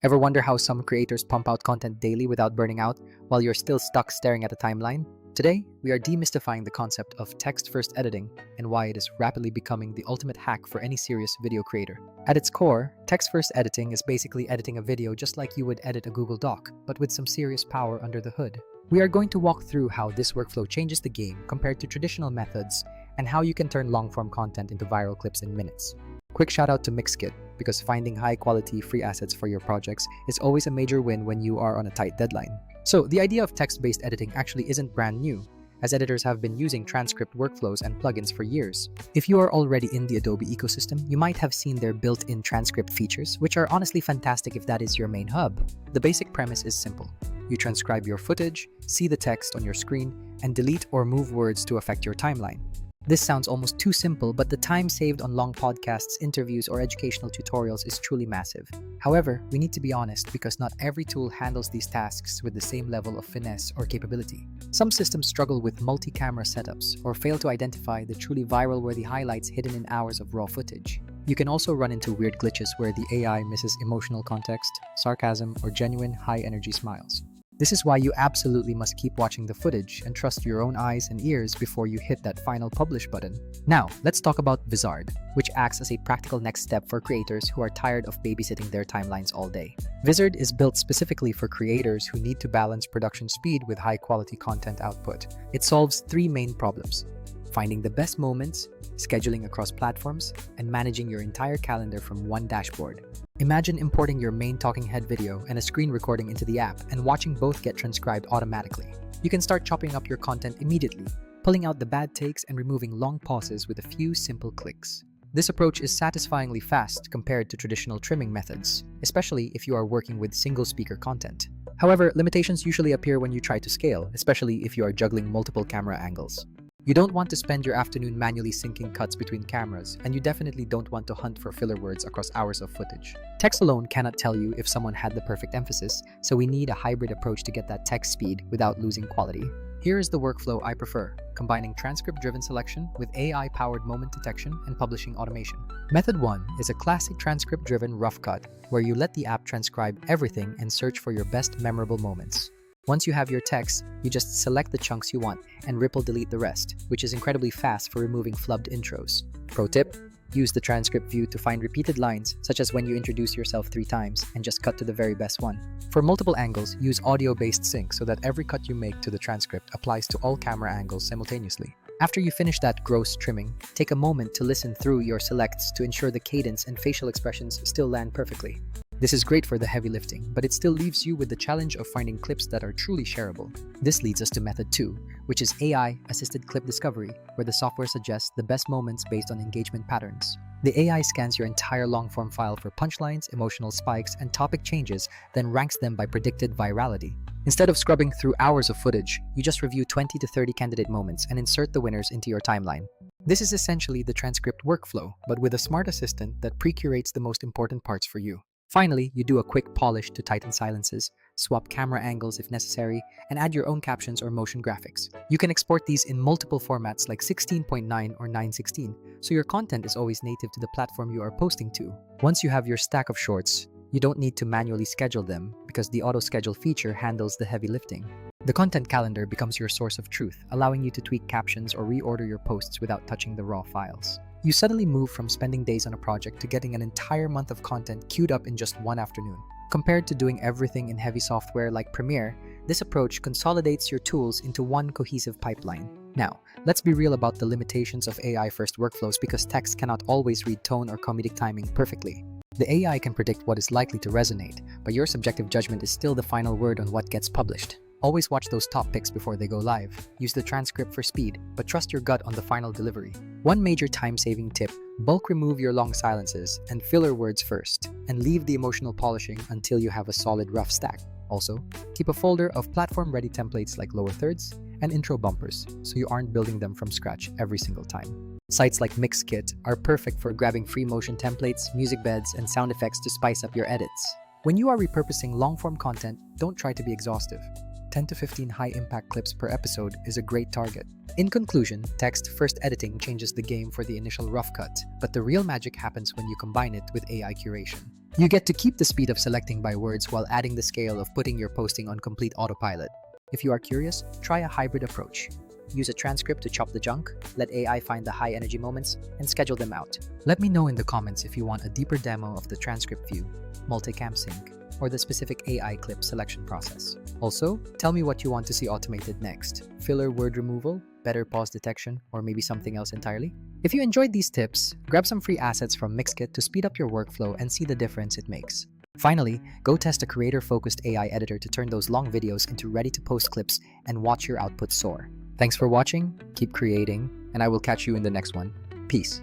Ever wonder how some creators pump out content daily without burning out while you're still stuck staring at a timeline? Today, we are demystifying the concept of text-first editing and why it is rapidly becoming the ultimate hack for any serious video creator. At its core, text-first editing is basically editing a video just like you would edit a Google Doc, but with some serious power under the hood. We are going to walk through how this workflow changes the game compared to traditional methods and how you can turn long-form content into viral clips in minutes. Quick shout out to Mixkit, because finding high-quality free assets for your projects is always a major win when you are on a tight deadline. So, the idea of text-based editing actually isn't brand new, as editors have been using transcript workflows and plugins for years. If you are already in the Adobe ecosystem, you might have seen their built-in transcript features, which are honestly fantastic if that is your main hub. The basic premise is simple. You transcribe your footage, see the text on your screen, and delete or move words to affect your timeline. This sounds almost too simple, but the time saved on long podcasts, interviews, or educational tutorials is truly massive. However, we need to be honest because not every tool handles these tasks with the same level of finesse or capability. Some systems struggle with multi-camera setups or fail to identify the truly viral-worthy highlights hidden in hours of raw footage. You can also run into weird glitches where the AI misses emotional context, sarcasm, or genuine high-energy smiles. This is why you absolutely must keep watching the footage and trust your own eyes and ears before you hit that final publish button. Now, let's talk about Vizard, which acts as a practical next step for creators who are tired of babysitting their timelines all day. Vizard is built specifically for creators who need to balance production speed with high-quality content output. It solves three main problems: finding the best moments, scheduling across platforms, and managing your entire calendar from one dashboard. Imagine importing your main talking head video and a screen recording into the app and watching both get transcribed automatically. You can start chopping up your content immediately, pulling out the bad takes and removing long pauses with a few simple clicks. This approach is satisfyingly fast compared to traditional trimming methods, especially if you are working with single-speaker content. However, limitations usually appear when you try to scale, especially if you are juggling multiple camera angles. You don't want to spend your afternoon manually syncing cuts between cameras, and you definitely don't want to hunt for filler words across hours of footage. Text alone cannot tell you if someone had the perfect emphasis, so we need a hybrid approach to get that text speed without losing quality. Here is the workflow I prefer, combining transcript-driven selection with AI-powered moment detection and publishing automation. Method 1 is a classic transcript-driven rough cut, where you let the app transcribe everything and search for your best memorable moments. Once you have your text, you just select the chunks you want and ripple delete the rest, which is incredibly fast for removing flubbed intros. Pro tip: use the transcript view to find repeated lines, such as when you introduce yourself 3 times, and just cut to the very best one. For multiple angles, use audio-based sync so that every cut you make to the transcript applies to all camera angles simultaneously. After you finish that gross trimming, take a moment to listen through your selects to ensure the cadence and facial expressions still land perfectly. This is great for the heavy lifting, but it still leaves you with the challenge of finding clips that are truly shareable. This leads us to method 2, which is AI-assisted clip discovery, where the software suggests the best moments based on engagement patterns. The AI scans your entire long-form file for punchlines, emotional spikes, and topic changes, then ranks them by predicted virality. Instead of scrubbing through hours of footage, you just review 20 to 30 candidate moments and insert the winners into your timeline. This is essentially the transcript workflow, but with a smart assistant that pre-curates the most important parts for you. Finally, you do a quick polish to tighten silences, swap camera angles if necessary, and add your own captions or motion graphics. You can export these in multiple formats like 16.9 or 916, so your content is always native to the platform you are posting to. Once you have your stack of shorts, you don't need to manually schedule them because the auto-schedule feature handles the heavy lifting. The content calendar becomes your source of truth, allowing you to tweak captions or reorder your posts without touching the raw files. You suddenly move from spending days on a project to getting an entire month of content queued up in just one afternoon. Compared to doing everything in heavy software like Premiere, this approach consolidates your tools into one cohesive pipeline. Now, let's be real about the limitations of AI-first workflows because text cannot always read tone or comedic timing perfectly. The AI can predict what is likely to resonate, but your subjective judgment is still the final word on what gets published. Always watch those top picks before they go live. Use the transcript for speed, but trust your gut on the final delivery. One major time-saving tip: bulk remove your long silences and filler words first, and leave the emotional polishing until you have a solid rough stack. Also, keep a folder of platform-ready templates like lower thirds and intro bumpers, so you aren't building them from scratch every single time. Sites like Mixkit are perfect for grabbing free motion templates, music beds, and sound effects to spice up your edits. When you are repurposing long-form content, don't try to be exhaustive. 10 to 15 high-impact clips per episode is a great target. In conclusion, text-first editing changes the game for the initial rough cut, but the real magic happens when you combine it with AI curation. You get to keep the speed of selecting by words while adding the scale of putting your posting on complete autopilot. If you are curious, try a hybrid approach. Use a transcript to chop the junk, let AI find the high-energy moments, and schedule them out. Let me know in the comments if you want a deeper demo of the transcript view, multicam sync, or the specific AI clip selection process. Also, tell me what you want to see automated next. Filler word removal, better pause detection, or maybe something else entirely? If you enjoyed these tips, grab some free assets from Mixkit to speed up your workflow and see the difference it makes. Finally, go test a creator-focused AI editor to turn those long videos into ready-to-post clips and watch your output soar. Thanks for watching, keep creating, and I will catch you in the next one. Peace.